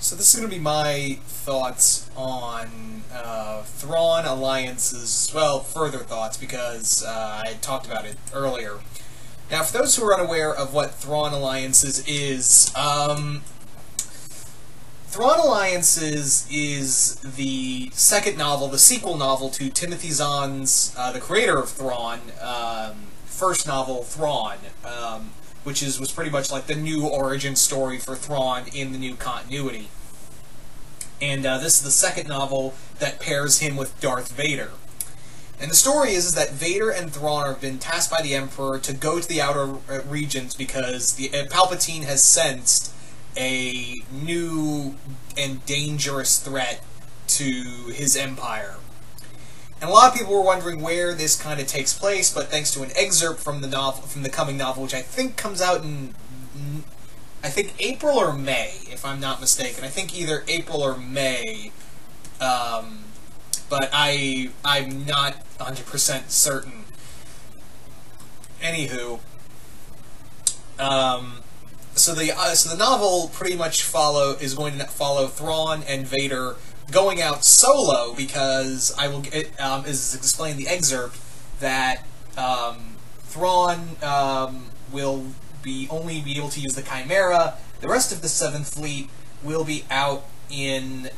So this is going to be my thoughts on Thrawn Alliance's, well, further thoughts, because I had talked about it earlier. Now, for those who are unaware of what Thrawn Alliances is, Thrawn Alliances is the second novel, the sequel novel to Timothy Zahn's, the creator of Thrawn, first novel, Thrawn, which was pretty much like the new origin story for Thrawn in the new continuity. And this is the second novel that pairs him with Darth Vader. And the story is that Vader and Thrawn have been tasked by the Emperor to go to the outer regions because Palpatine has sensed a new and dangerous threat to his empire. And a lot of people were wondering where this kind of takes place, but thanks to an excerpt from the novel, from the coming novel, which I think comes out in, I think April or May, if I'm not mistaken. I think either April or May, but I'm not 100% certain. Anywho, so the novel pretty much is going to follow Thrawn and Vader going out solo, because is explained in the excerpt that Thrawn will only be able to use the Chimera. The rest of the 7th Fleet will be out in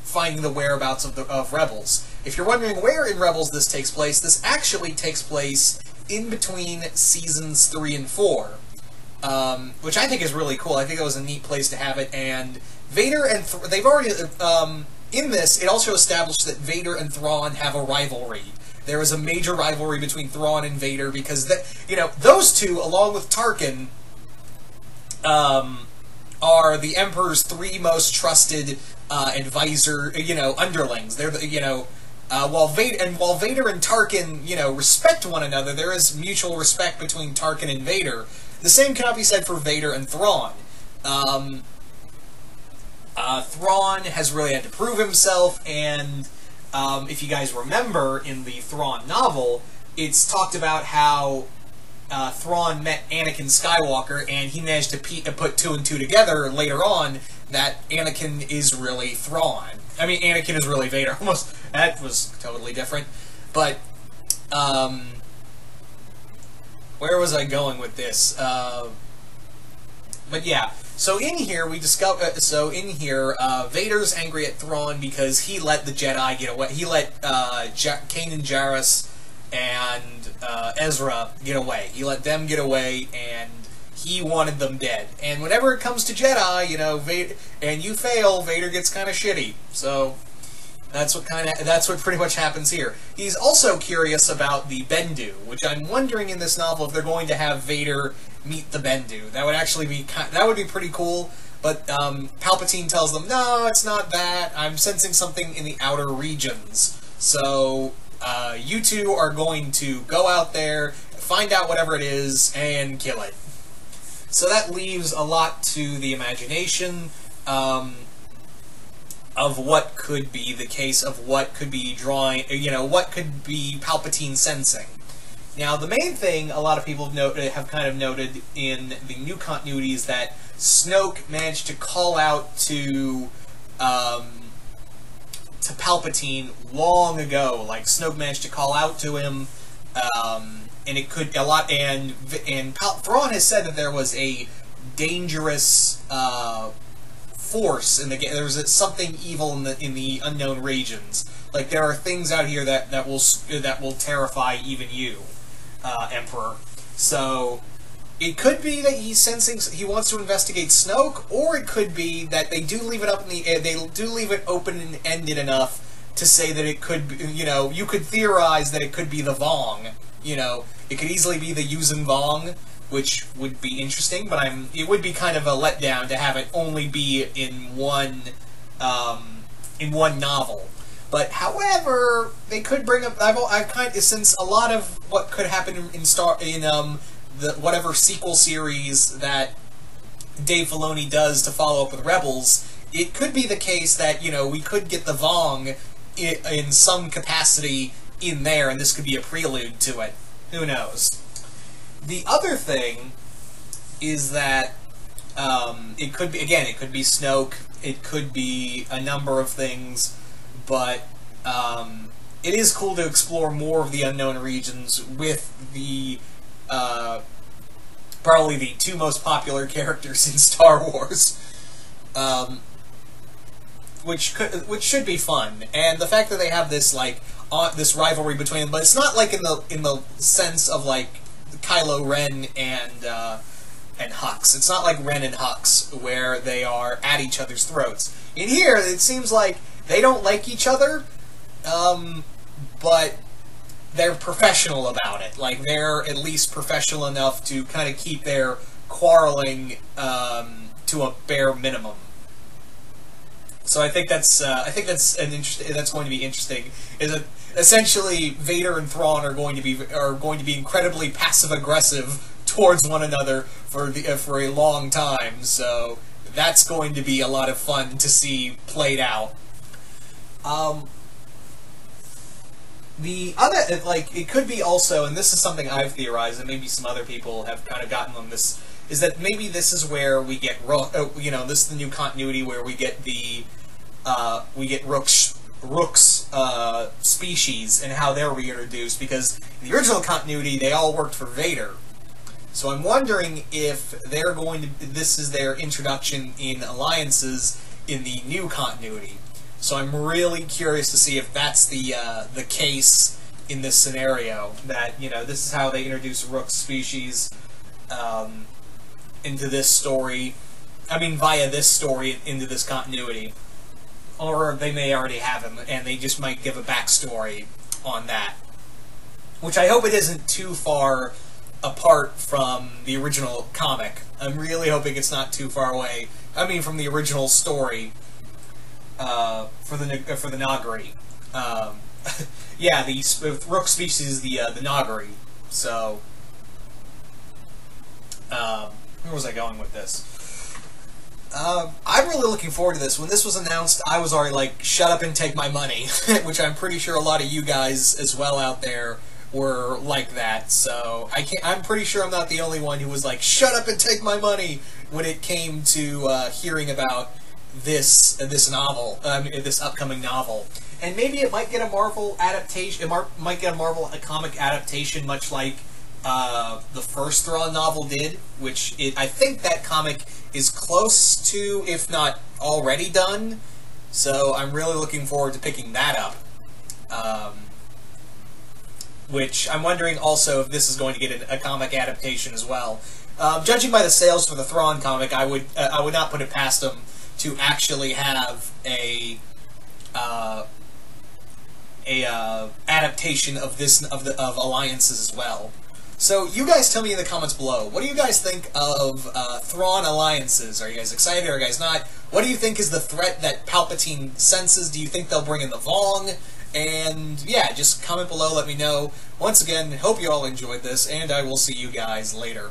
finding the whereabouts of Rebels. If you're wondering where in Rebels this takes place, this actually takes place in between seasons 3 and 4, which I think is really cool. I think that was a neat place to have it. And Vader and they've already in this, it also established that Vader and Thrawn have a rivalry. There is a major rivalry between Thrawn and Vader because those two, along with Tarkin, are the Emperor's 3 most trusted advisor, underlings. They're while Vader and Tarkin, respect one another, there is mutual respect between Tarkin and Vader. The same cannot be said for Vader and Thrawn. Thrawn has really had to prove himself, and if you guys remember, in the Thrawn novel, it's talked about how Thrawn met Anakin Skywalker, and he managed to put 2 and 2 together later on, that Anakin is really Thrawn. I mean, Anakin is really Vader. Almost, that was totally different. But, where was I going with this? But yeah, so in here we discover. Vader's angry at Thrawn because he let the Jedi get away. He let Kanan Jarrus and Ezra get away. He let them get away, and he wanted them dead. And whenever it comes to Jedi, Vader, and you fail, Vader gets kind of shitty. So that's what pretty much happens here. He's also curious about the Bendu, which I'm wondering in this novel if they're going to have Vader meet the Bendu. That would actually be pretty cool. But Palpatine tells them, no, it's not that. I'm sensing something in the outer regions. So you two are going to go out there, find out whatever it is, and kill it. So that leaves a lot to the imagination of what could be the case, of what could be what could be Palpatine sensing. Now, the main thing a lot of people have kind of noted in the new continuity is that Snoke managed to call out to Palpatine long ago. Like, Snoke managed to call out to him, and it could and Thrawn has said that there was a dangerous force in the game. There was something evil in the unknown regions. Like, there are things out here that will terrify even you, Emperor. So it could be that he wants to investigate Snoke, or it could be that they do leave it up in the air. They do leave it open and ended enough to say that it could be, you could theorize that it could be the Vong. It could easily be the Yuuzhan Vong, which would be interesting, but it would be kind of a letdown to have it only be in one novel. But however, they could bring up. Since a lot of what could happen in the whatever sequel series that Dave Filoni does to follow up with Rebels, it could be the case that we could get the Vong in some capacity in there, and this could be a prelude to it. Who knows? The other thing is that It could be, again, it could be Snoke, it could be a number of things, but it is cool to explore more of the unknown regions with the probably the two most popular characters in Star Wars, which should be fun. And the fact that they have this like this rivalry between them, but it's not like in the sense of like Kylo Ren and Hux. It's not like Ren and Hux where they are at each other's throats. In here, it seems like they don't like each other, but they're professional about it. Like, they're at least professional enough to kind of keep their quarreling to a bare minimum. So I think that's that's going to be interesting. Is that essentially Vader and Thrawn are going to be incredibly passive aggressive towards one another for a long time. So that's going to be a lot of fun to see played out. The other, like, it could be also, and this is something I've theorized, and maybe some other people have kind of gotten on this, is that maybe this is where we get, this is the new continuity where we get the, Rook's species and how they're reintroduced, because in the original continuity, they all worked for Vader. So I'm wondering if they're going to, this is their introduction in alliances in the new continuity. So I'm really curious to see if that's the case in this scenario, that, this is how they introduce Rook's species into this story, via this story into this continuity. Or they may already have him, and they just might give a backstory on that. Which I hope it isn't too far apart from the original comic. I'm really hoping it's not too far away. From the original story for the Nagari. Yeah, the Rook species is the Nagari. So, where was I going with this? I'm really looking forward to this. When this was announced, I was already like, shut up and take my money, which I'm pretty sure a lot of you guys as well out there were like that. So I'm pretty sure I'm not the only one who was like, shut up and take my money when it came to hearing about this novel, this upcoming novel. And maybe it might get a Marvel adaptation. It might get a comic adaptation, much like the first Thrawn novel did, which I think that comic is close to, if not already done. So I'm really looking forward to picking that up. Which I'm wondering also if this is going to get a comic adaptation as well. Judging by the sales for the Thrawn comic, I would not put it past them to actually have a adaptation of of Alliances as well. So you guys tell me in the comments below, what do you guys think of Thrawn Alliances? Are you guys excited, or are you guys not? What do you think is the threat that Palpatine senses? Do you think they'll bring in the Vong? And yeah, just comment below, let me know. Once again, hope you all enjoyed this, and I will see you guys later.